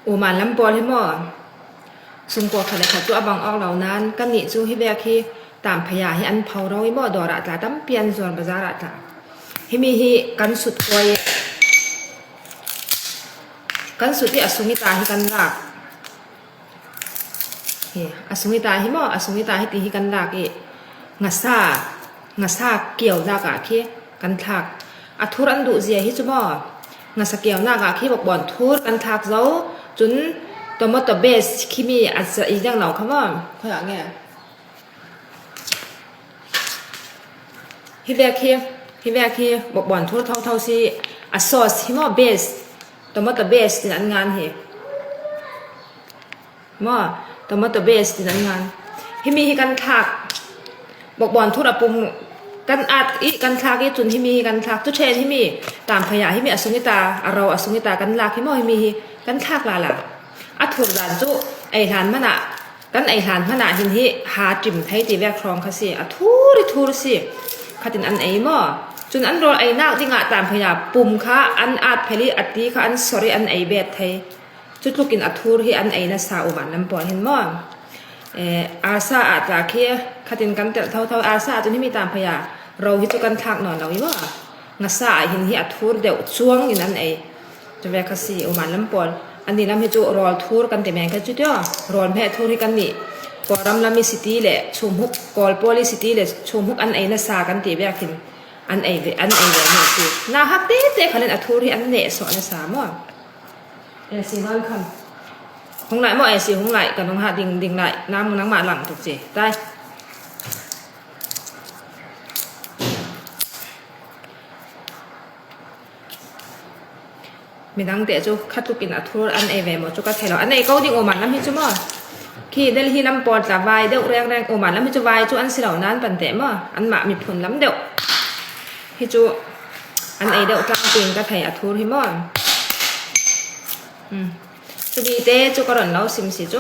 โอมันลำปอให้หมอซุ่มกว่าขนาดตัวบางออกเหล่านั้นกันนี่จูให้แบกที่ตามพยาให้อันเผาเราให้หมอดอระตาตั้มเปลี่ยนส่วนภาษาระตาให้มีให้กันสุดคอยกันสุดที่อสุมิตาให้กันรักเฮ้อสุมิตาให้หมออสุมิตาให้ตีให้กันรักเองัสซาเกี่ยวหน้ากะที่กันทักอัทุรันดุเสียให้จุหมองัสเกี่ยวหน้ากะที่บอกบ่อนทุรกันทักเราจนตัวมอตัวเบสที่มีอาจจะอีกอย่างเหล่าคำว่าเขาอย่างเงี้ยฮิเวคีบอกบ่อนทุรเท่าสิอัซอสฮิมอเบสตัวมอตัวเบสที่นั่นงานเหรอมอตัวมอตัวเบสที่นั่นงานฮิมีกันทักบอกบ่อนทุรปุ่มกันอัดอีกันทักอีจุนฮิมีกันทักจุเชนฮิมีตามพยาฮิมีอสุนิตาเราอสุนิตากันลากฮิมอฮิมีกันทักลาล่ะอัดถูกด่านจุไอหานมันอะกันไอหานมันอะหินฮิหาจิมไทยตีแวกครองเขาสิอะทูรสิขัดินอันไอหม้อจนอันรอไอนักที่งะตามพยาปุ่มค่ะอันอัดเพลิอัดตีค่ะอันสอรี่อันไอเบดไทยจุดลูกกินอัดทูรฮิอันไอน่ะสาวมันน้ำปอเห็นหม้ออาซาอาจจะเคียขัดินกันเท่าอาซาจนที่มีตามพยาเราฮิตุกันทักหนอนเราอีหม้องะซาหินฮิอัดทูรเดี๋ยวช่วงอย่างนั้นไอจะแวกเขาสิมันน้ำปออันนี้น้ำให้จูรอทูรกันแต่แมงกันจุดย่อรอนแพ้ทูรให้กันนี่กอรำลามิสิตีแหละชมฮุกกอลโพลิสิตีแหละชมฮุกอันไอน่ะสากันตีแบบหินอันไอเวเนี่ยสิน่าฮักเต้เขาเล่นอัทูรให้อันเนะสอนน่ะสามอ่ะสิน้อยคำห้องไหนมั่วสิห้องไหนกับน้องหาดิ่งไหนน้ำมึงนั่งมาหลังถูกจีได้มีดังเตะจูคัดตุกินอัทุรอันเอเวมจูกัดเทลอันเอก็ดิ่งโอมันน้ำพิจูมั่วขี้เดลฮีน้ำปอดจะวายเดวแรงโอมันน้ำพิจูวายจูอันสิเหล่านั้นปันเตะมั่วอันหมามีผลล้ำเดวพิจูอันเอเดวกลางปิงกัดไทยอัทุรฮิมั่วจูดีเตจูกระหล่นเราซิมสิจู